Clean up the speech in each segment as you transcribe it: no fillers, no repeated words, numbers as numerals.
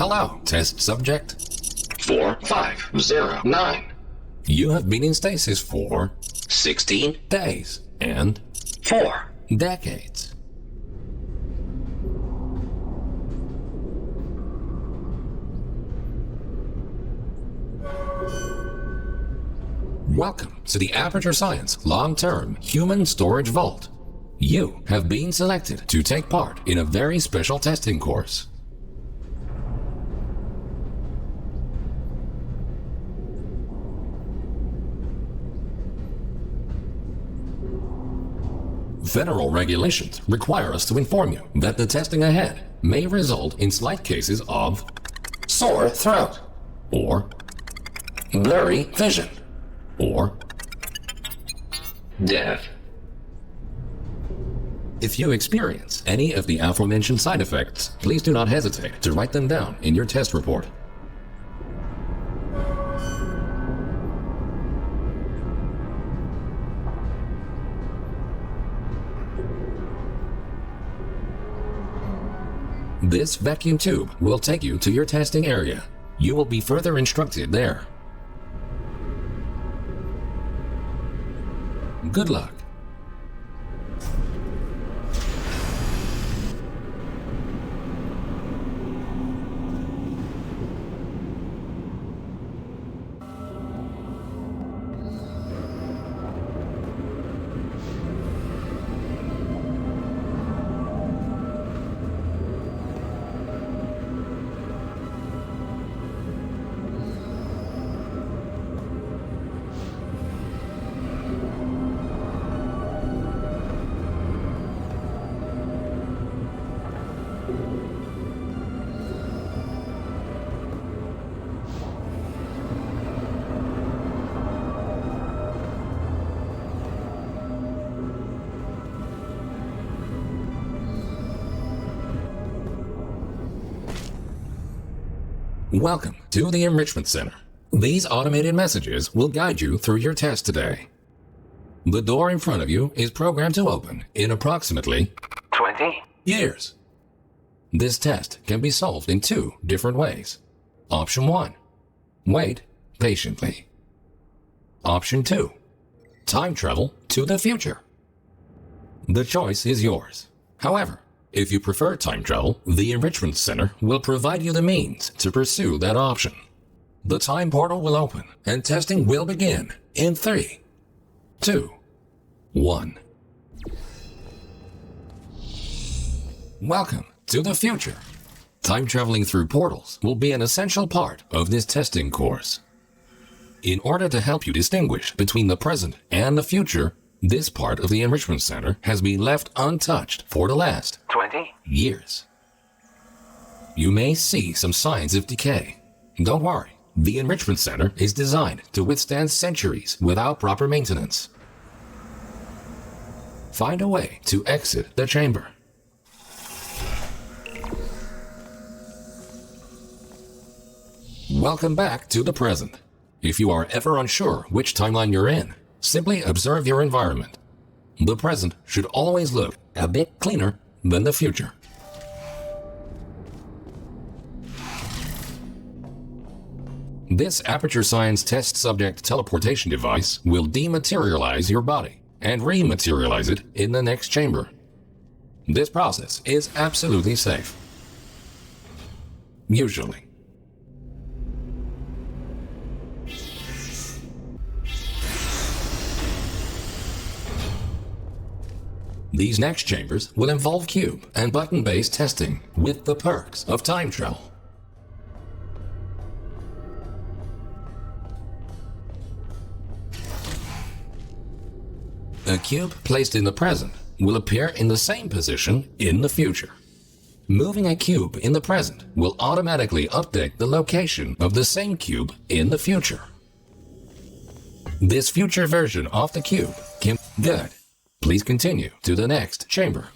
Hello, test subject. 4509. You have been in stasis for 16 days and 4. decades. Welcome to the Aperture Science Long-Term Human Storage Vault. You have been selected to take part in a very special testing course. Federal regulations require us to inform you that the testing ahead may result in slight cases of Sore throat. or Blurry vision. or Death. if you experience any of the aforementioned side effects, please do not hesitate to write them down in your test report. This vacuum tube will take you to your testing area. You will be further instructed there. Good luck. Welcome to the Enrichment Center. These automated messages will guide you through your test today. The door in front of you is programmed to open in approximately 20 years. This test can be solved in two different ways. Option 1. Wait patiently. Option 2. Time travel to the future. The choice is yours. However, if you prefer time travel, the Enrichment Center will provide you the means to pursue that option. The time portal will open and testing will begin in 3, 2, 1. Welcome to the future. Time traveling through portals will be an essential part of this testing course. In order to help you distinguish between the present and the future, this part of the Enrichment Center has been left untouched for the last 20 years. You may see some signs of decay. Don't worry, the Enrichment Center is designed to withstand centuries without proper maintenance. Find a way to exit the chamber. Welcome back to the present. If you are ever unsure which timeline you're in, simply observe your environment. The present should always look a bit cleaner than the future. This Aperture Science test subject teleportation device will dematerialize your body and rematerialize it in the next chamber. This process is absolutely safe. Usually. These next chambers will involve cube and button-based testing with the perks of time travel. A cube placed in the present will appear in the same position in the future. Moving a cube in the present will automatically update the location of the same cube in the future. This future version of the cube can be good. Please continue to the next chamber.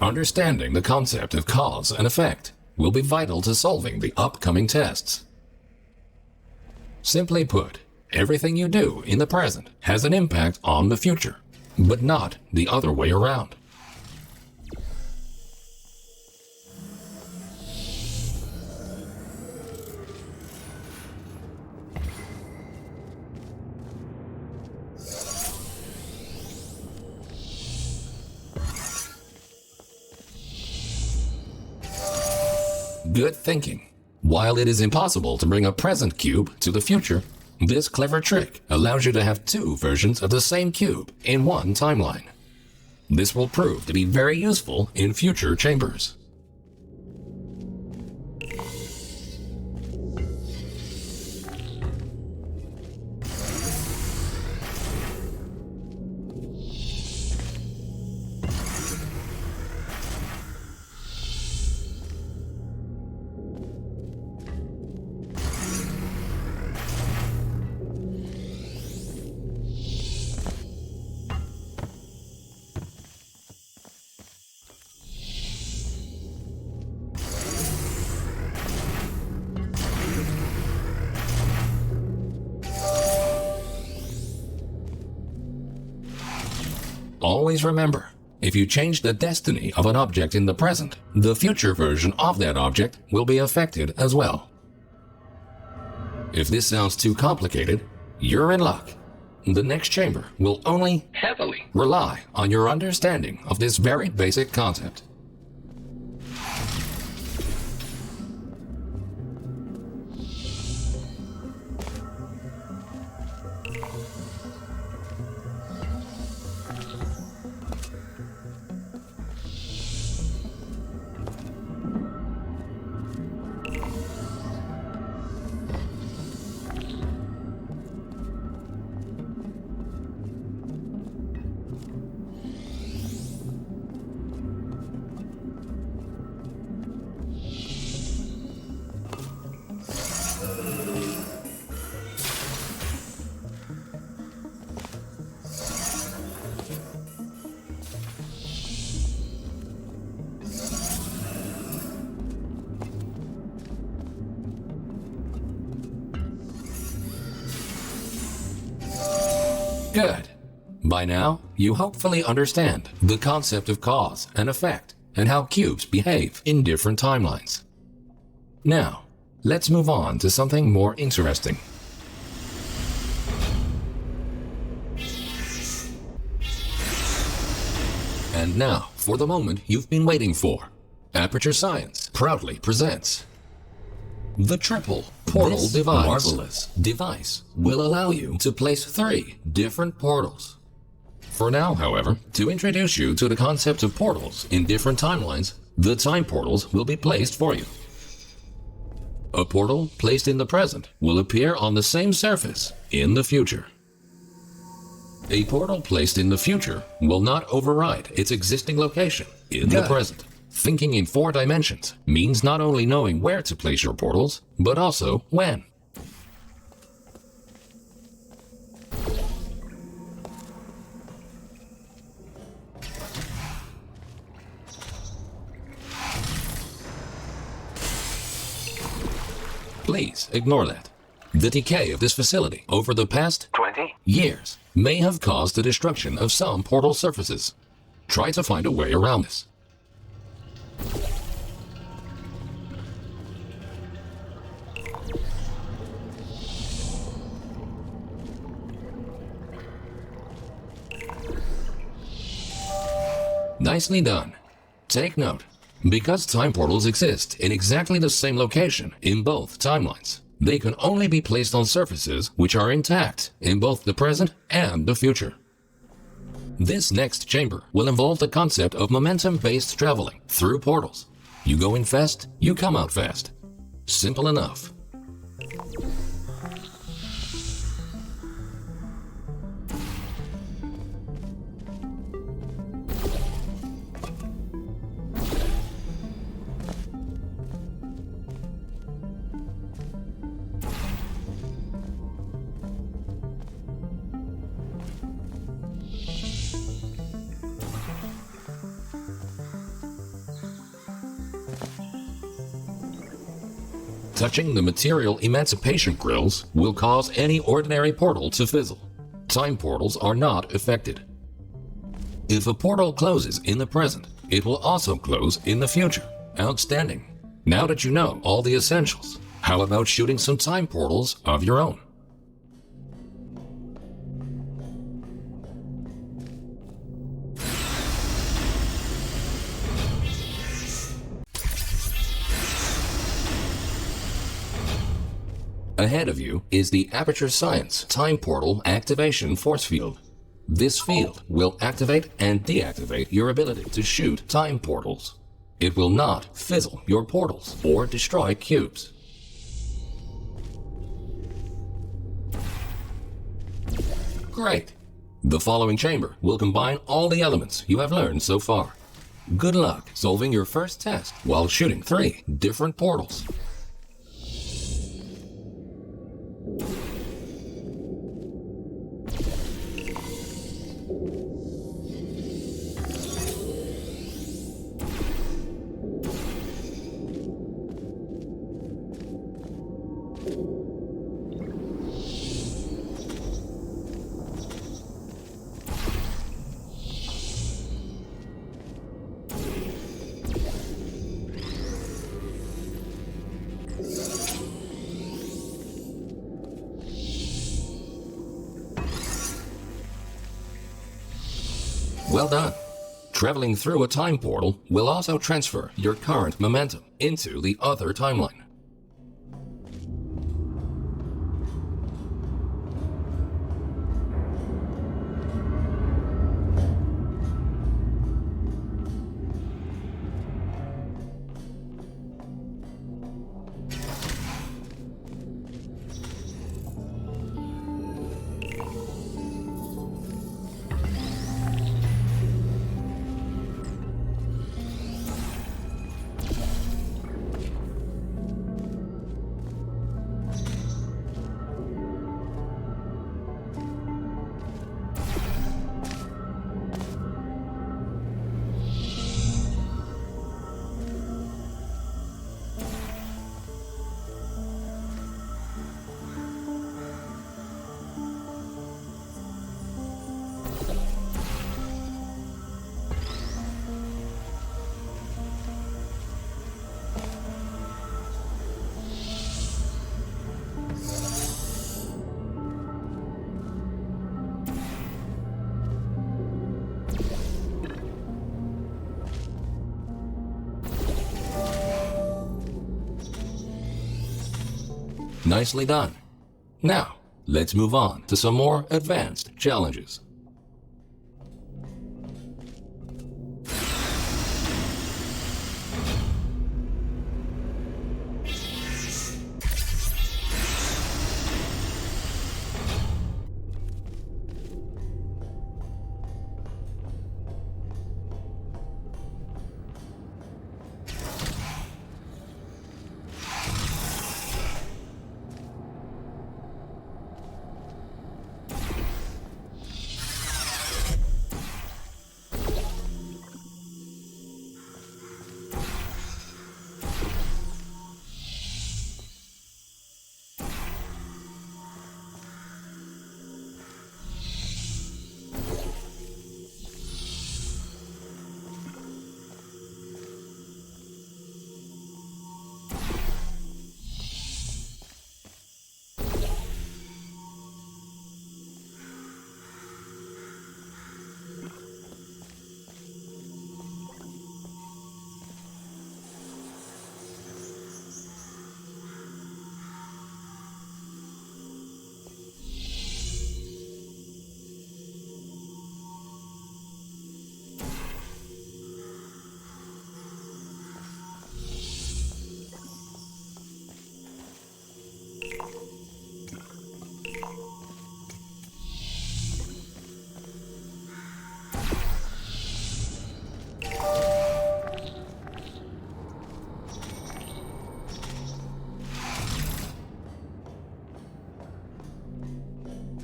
Understanding the concept of cause and effect will be vital to solving the upcoming tests. Simply put, everything you do in the present has an impact on the future. but not the other way around. Good thinking. While it is impossible to bring a present cube to the future, this clever trick allows you to have two versions of the same cube in one timeline. This will prove to be very useful in future chambers. Always remember, if you change the destiny of an object in the present, the future version of that object will be affected as well. If this sounds too complicated, you're in luck. The next chamber will only heavily rely on your understanding of this very basic concept. Good. By now, you hopefully understand the concept of cause and effect and how cubes behave in different timelines. Now, let's move on to something more interesting. And now, for the moment you've been waiting for. Aperture Science proudly presents the triple portal This device. marvelous Device will allow you to place 3 different portals. For now, however, to introduce you to the concept of portals in different timelines, the time portals will be placed for you. A portal placed in the present will appear on the same surface in the future. A portal placed in the future will not override its existing location in the present. Thinking in 4 dimensions means not only knowing where to place your portals, but also when. Please ignore that. The decay of this facility over the past 20 years may have caused the destruction of some portal surfaces. Try to find a way around this. Nicely done. Take note. Because time portals exist in exactly the same location in both timelines, they can only be placed on surfaces which are intact in both the present and the future. This next chamber will involve the concept of momentum-based traveling through portals. You go in fast, you come out fast. Simple enough. Touching the material emancipation grills will cause any ordinary portal to fizzle. Time portals are not affected. If a portal closes in the present, it will also close in the future. Outstanding. Now that you know all the essentials, how about shooting some time portals of your own? Ahead of you is the Aperture Science Time Portal Activation Force Field. This field will activate and deactivate your ability to shoot time portals. It will not fizzle your portals or destroy cubes. Great! The following chamber will combine all the elements you have learned so far. Good luck solving your first test while shooting 3 different portals. Well done. Traveling through a time portal will also transfer your current momentum into the other timeline. Nicely done. Now, let's move on to some more advanced challenges.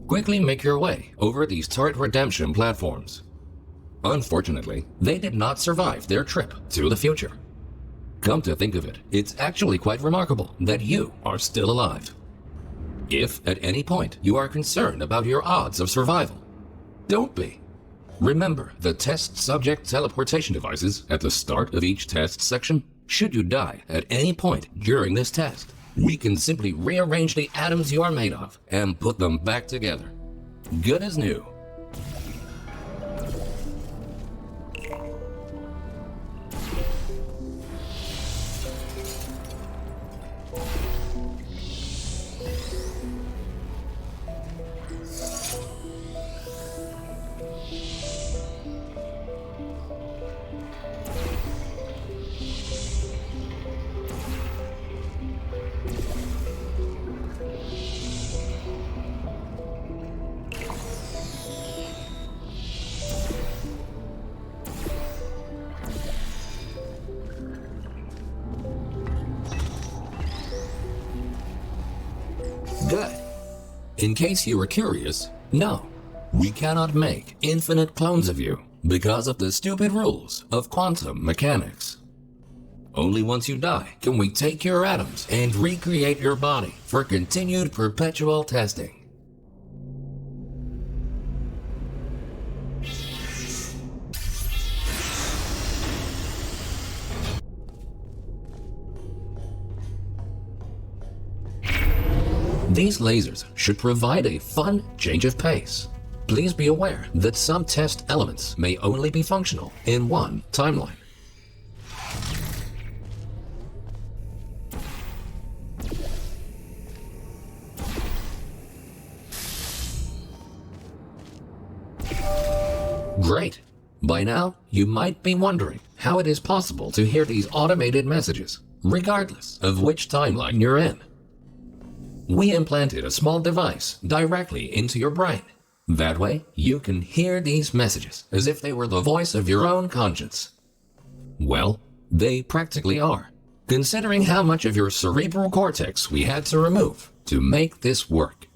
Quickly make your way over these turret redemption platforms. Unfortunately, they did not survive their trip to the future. Come to think of it, it's actually quite remarkable that you are still alive. If at any point you are concerned about your odds of survival, don't be. Remember the test subject teleportation devices at the start of each test section? Should you die at any point during this test, we can simply rearrange the atoms you are made of and put them back together. Good as new. Good. In case you were curious, no, we cannot make infinite clones of you because of the stupid rules of quantum mechanics. Only once you die can we take your atoms and recreate your body for continued perpetual testing. These lasers should provide a fun change of pace. Please be aware that some test elements may only be functional in one timeline. Great! By now, you might be wondering how it is possible to hear these automated messages, regardless of which timeline you're in. We implanted a small device directly into your brain. That way, you can hear these messages as if they were the voice of your own conscience. Well, they practically are, considering how much of your cerebral cortex we had to remove to make this work.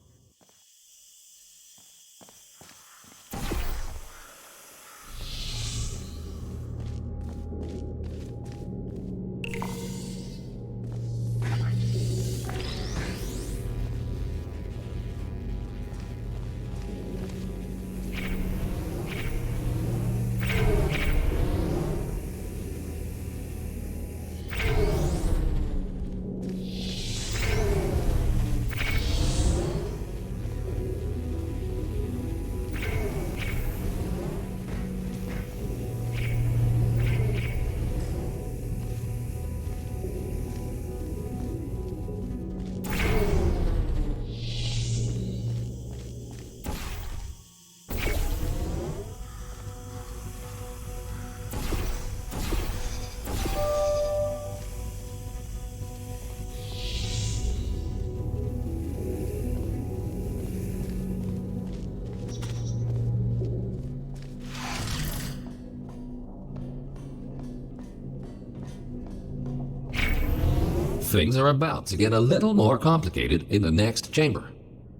Things are about to get a little more complicated in the next chamber.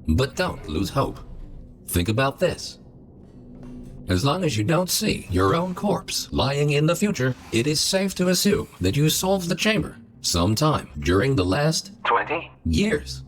But don't lose hope. Think about this. As long as you don't see your own corpse lying in the future, it is safe to assume that you solved the chamber sometime during the last 20 years.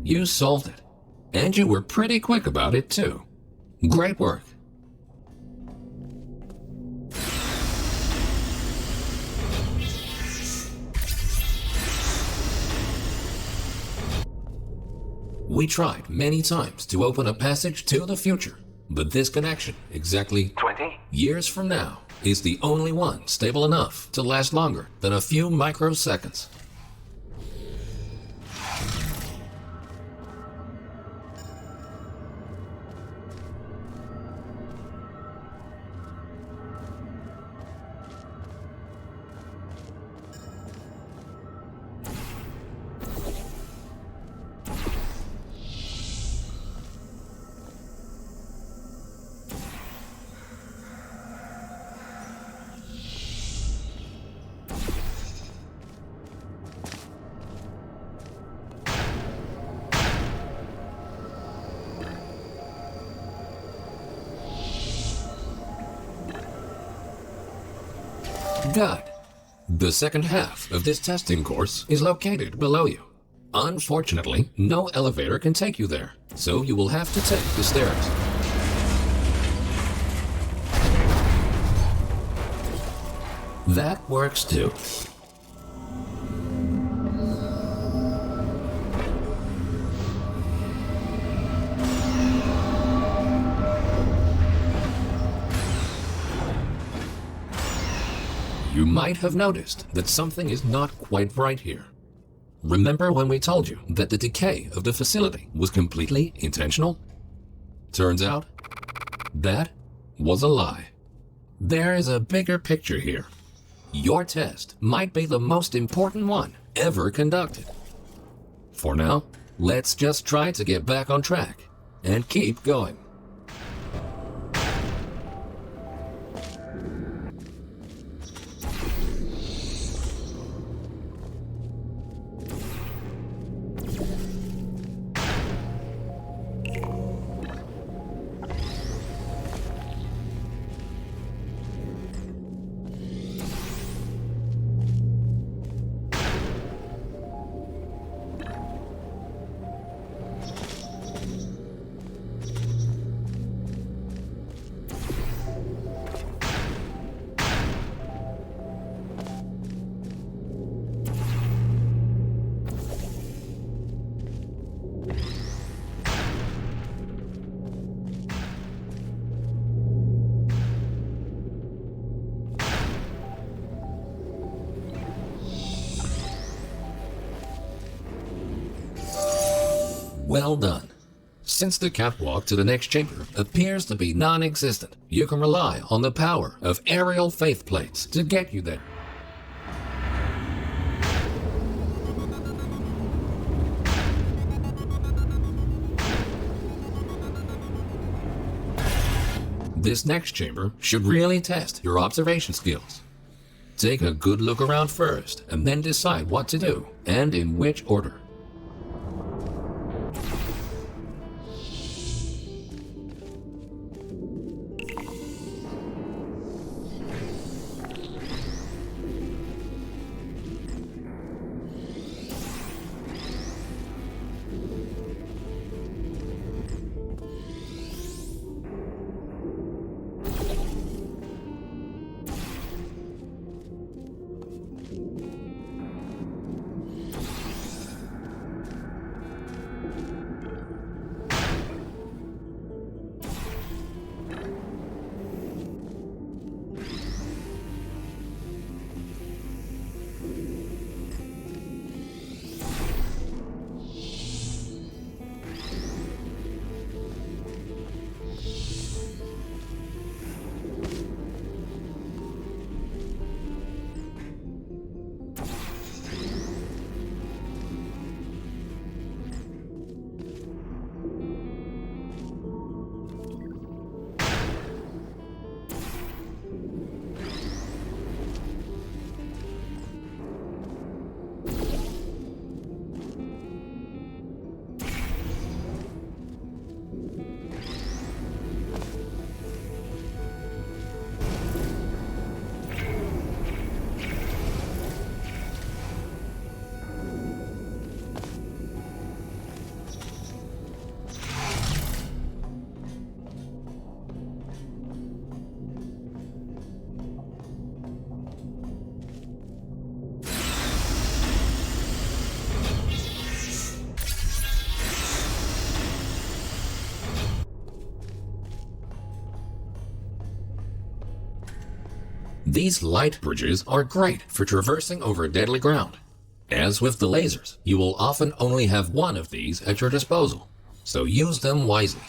You solved it. And you were pretty quick about it, too. Great work. We tried many times to open a passage to the future, but this connection, exactly 20 years from now, is the only one stable enough to last longer than a few microseconds. Good. The second half of this testing course is located below you. Unfortunately, no elevator can take you there, so you will have to take the stairs. That works too. You might have noticed that something is not quite right here. Remember when we told you that the decay of the facility was completely intentional? Turns out, that was a lie. There is a bigger picture here. Your test might be the most important one ever conducted. For now, let's just try to get back on track and keep going. Well done. Since the catwalk to the next chamber appears to be non-existent, you can rely on the power of aerial faith plates to get you there. This next chamber should really test your observation skills. Take a good look around first and then decide what to do and in which order. These light bridges are great for traversing over deadly ground. As with the lasers, you will often only have one of these at your disposal, so use them wisely.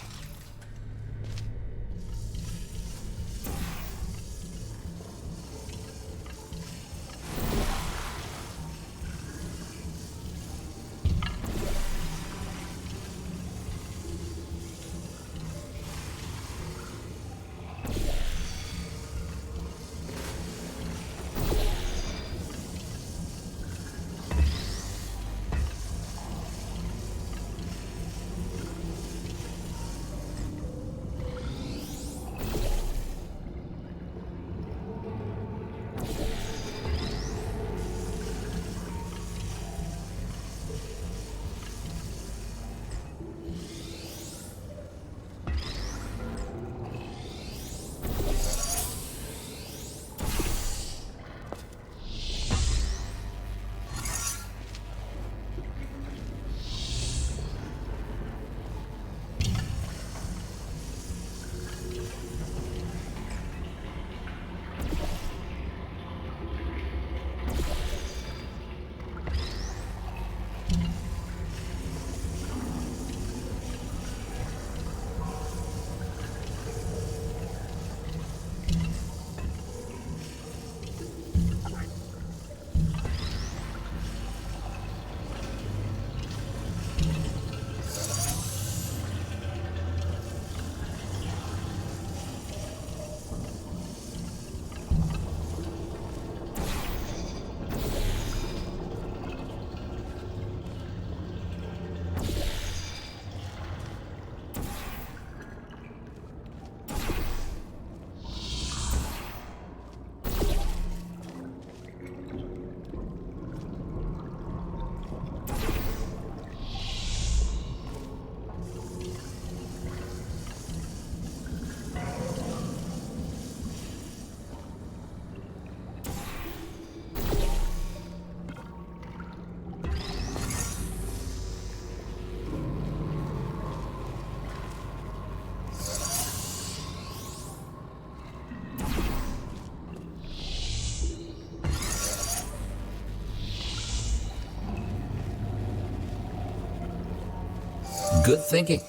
Good thinking.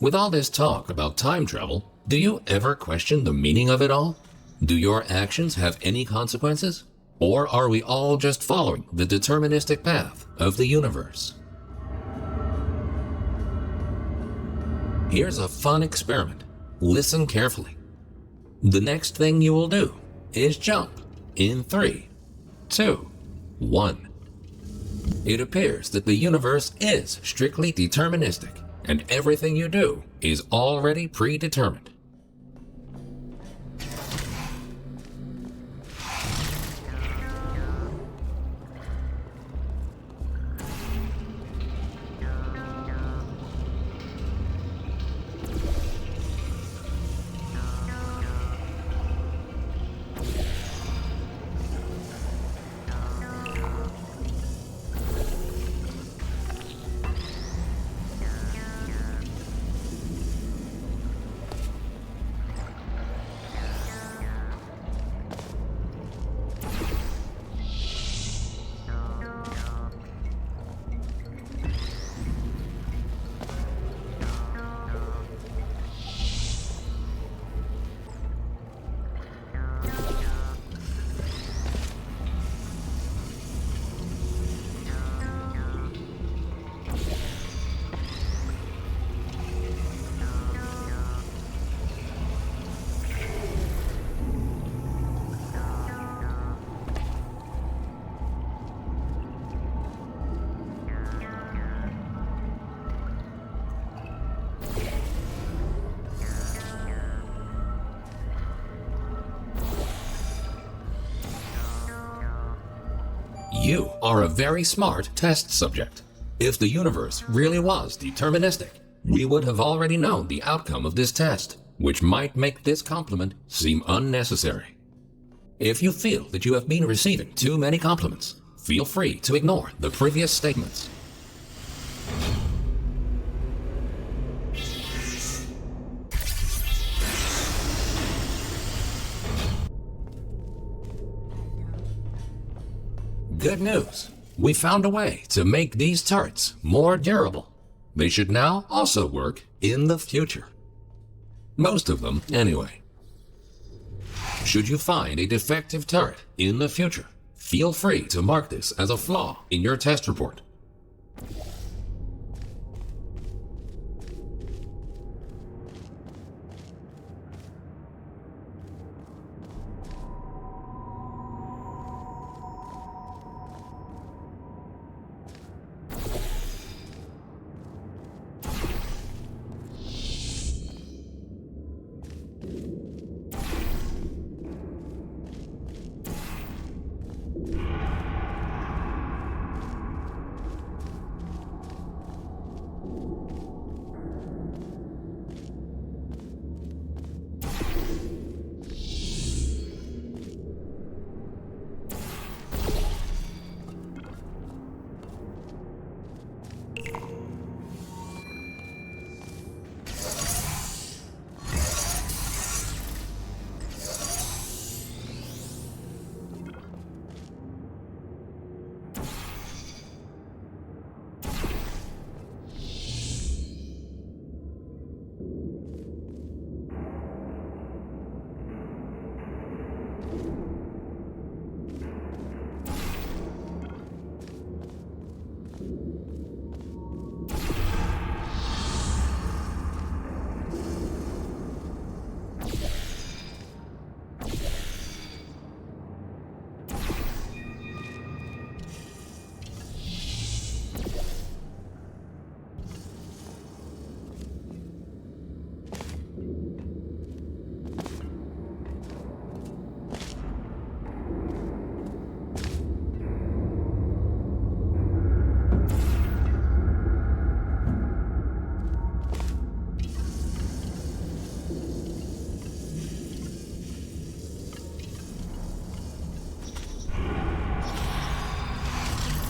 With all this talk about time travel, do you ever question the meaning of it all? Do your actions have any consequences? Or are we all just following the deterministic path of the universe? Here's a fun experiment. Listen carefully. The next thing you will do is jump in 3, 2, 1. It appears that the universe is strictly deterministic, and everything you do is already predetermined. You are a very smart test subject. If the universe really was deterministic, we would have already known the outcome of this test, which might make this compliment seem unnecessary. If you feel that you have been receiving too many compliments, feel free to ignore the previous statements. Good news! We found a way to make these turrets more durable. They should now also work in the future. Most of them, anyway. Should you find a defective turret in the future, feel free to mark this as a flaw in your test report.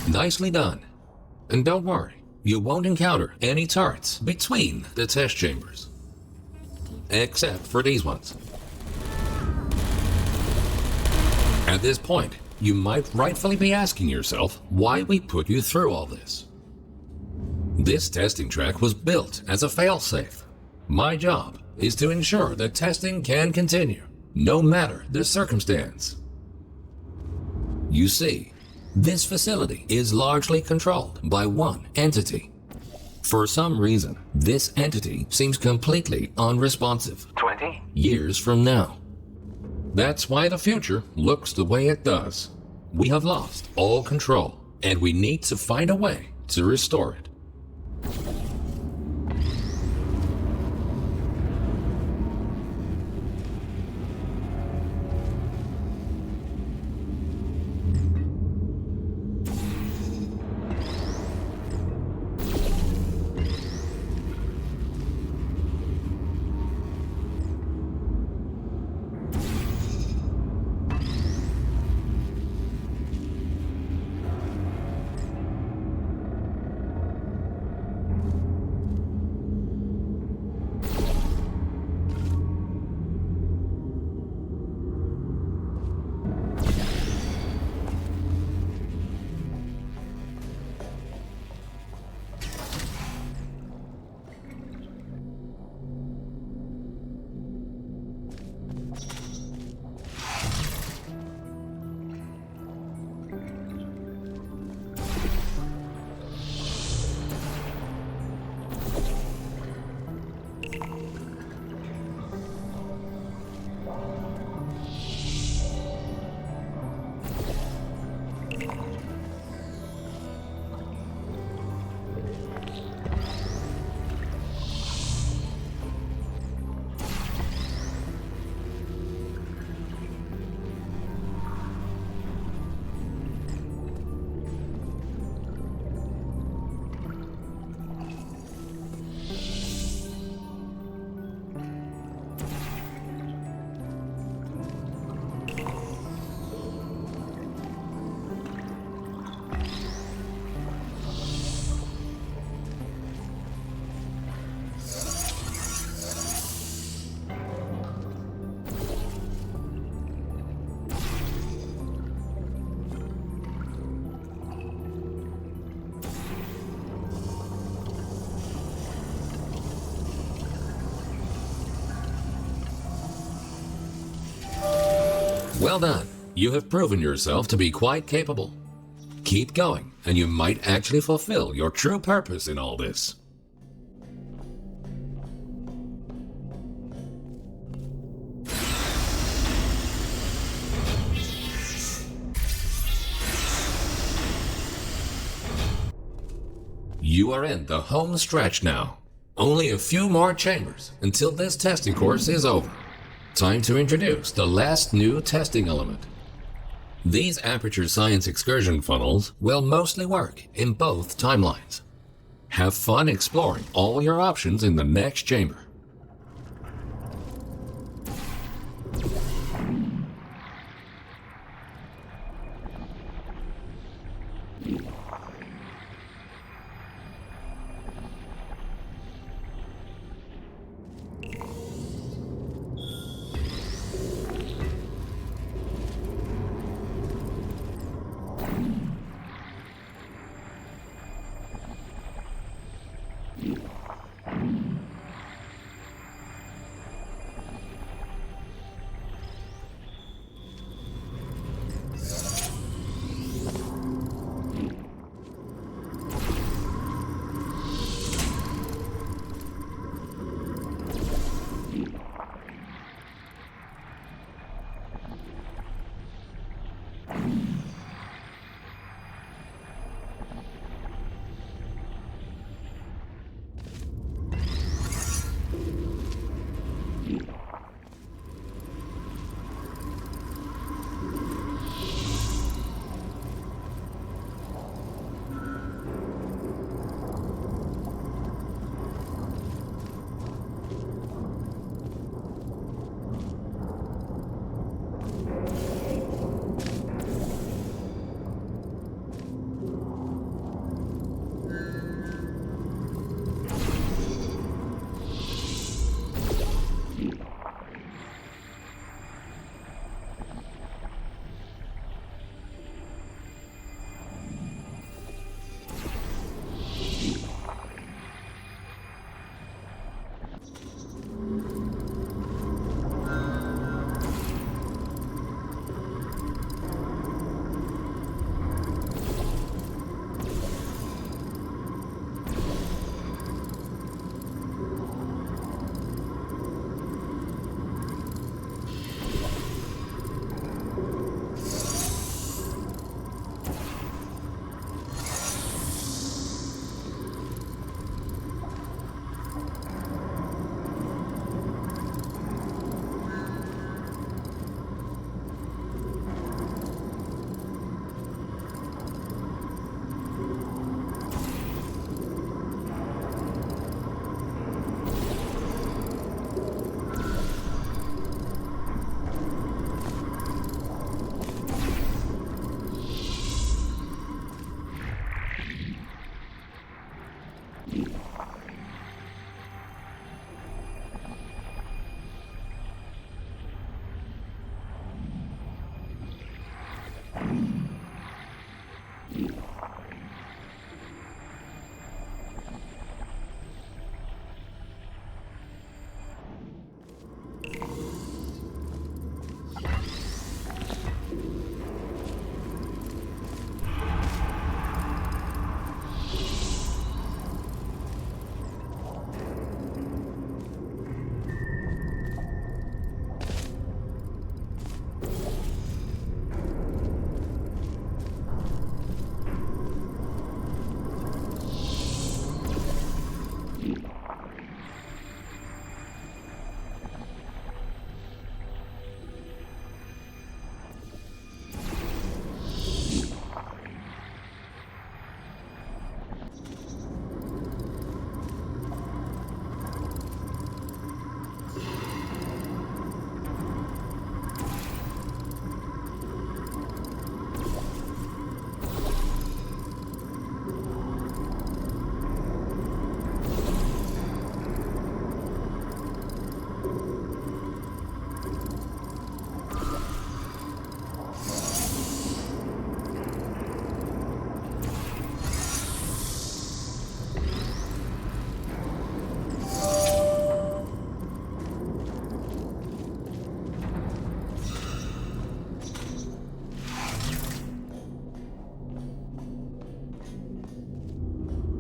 Nicely done. And don't worry, you won't encounter any turrets between the test chambers. Except for these ones. At this point, you might rightfully be asking yourself why we put you through all this. This testing track was built as a failsafe. My job is to ensure that testing can continue, no matter the circumstance. You see, this facility is largely controlled by one entity. For some reason, this entity seems completely unresponsive. 20? Years from now. That's why the future looks the way it does. We have lost all control, and we need to find a way to restore it. Well done. You have proven yourself to be quite capable. Keep going, and you might actually fulfill your true purpose in all this. You are in the home stretch now. Only a few more chambers until this testing course is over. Time to introduce the last new testing element. These Aperture Science excursion funnels will mostly work in both timelines. Have fun exploring all your options in the next chamber.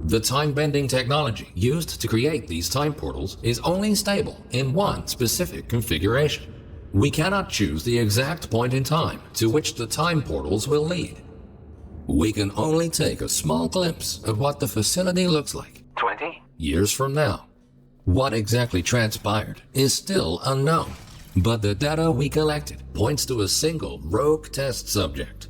The time-bending technology used to create these time portals is only stable in one specific configuration. We cannot choose the exact point in time to which the time portals will lead. We can only take a small glimpse of what the facility looks like 20 years from now. What exactly transpired is still unknown, but the data we collected points to a single rogue test subject.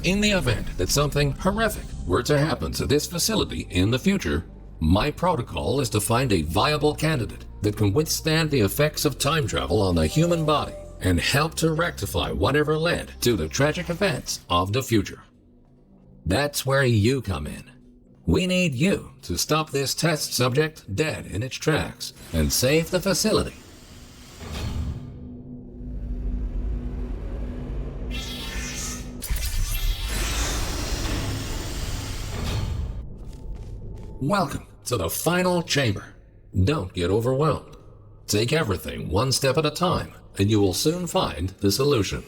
In the event that something horrific were to happen to this facility in the future, my protocol is to find a viable candidate that can withstand the effects of time travel on the human body and help to rectify whatever led to the tragic events of the future. That's where you come in. We need you to stop this test subject dead in its tracks and save the facility. Welcome to the final chamber. Don't get overwhelmed. Take everything one step at a time, and you will soon find the solution.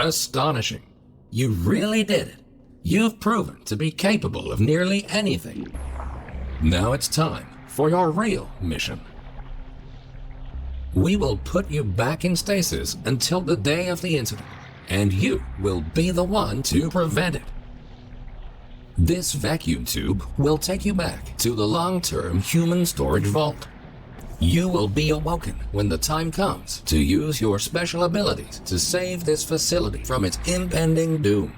Astonishing. You really did it. You've proven to be capable of nearly anything. Now it's time for your real mission. We will put you back in stasis until the day of the incident, and you will be the one to prevent it. This vacuum tube will take you back to the long-term human storage vault. You will be awoken when the time comes to use your special abilities to save this facility from its impending doom.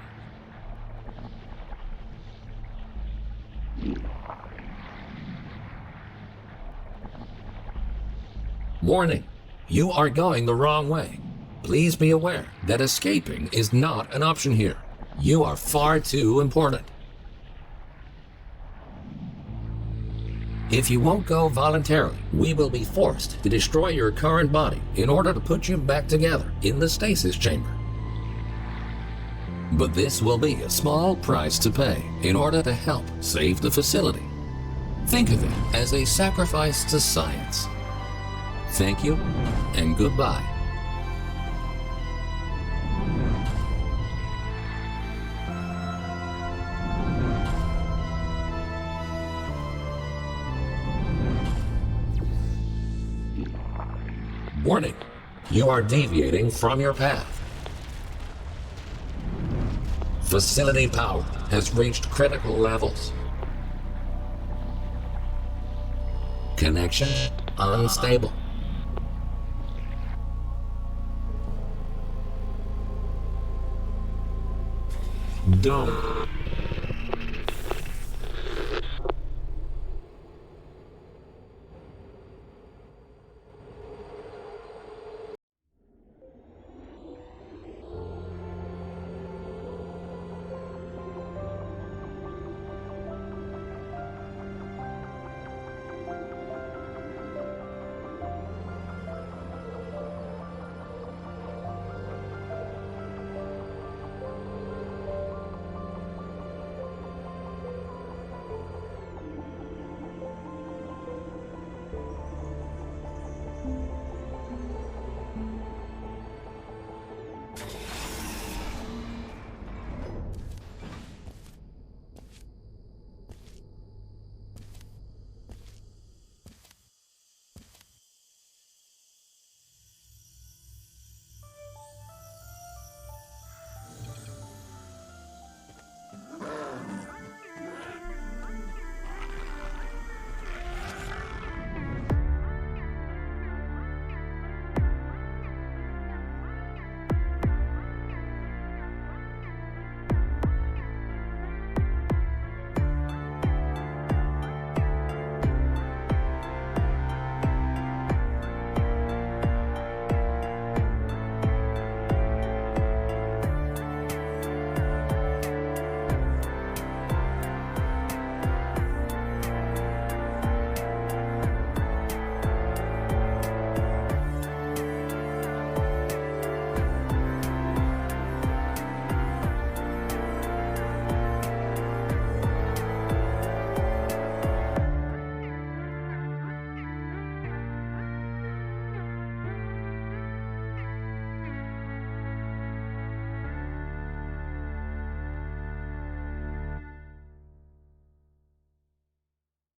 Warning, you are going the wrong way. Please be aware that escaping is not an option here. You are far too important. If you won't go voluntarily, we will be forced to destroy your current body in order to put you back together in the stasis chamber. But this will be a small price to pay in order to help save the facility. Think of it as a sacrifice to science. Thank you, and goodbye. Warning, you are deviating from your path. Facility power has reached critical levels. Connection unstable. Don't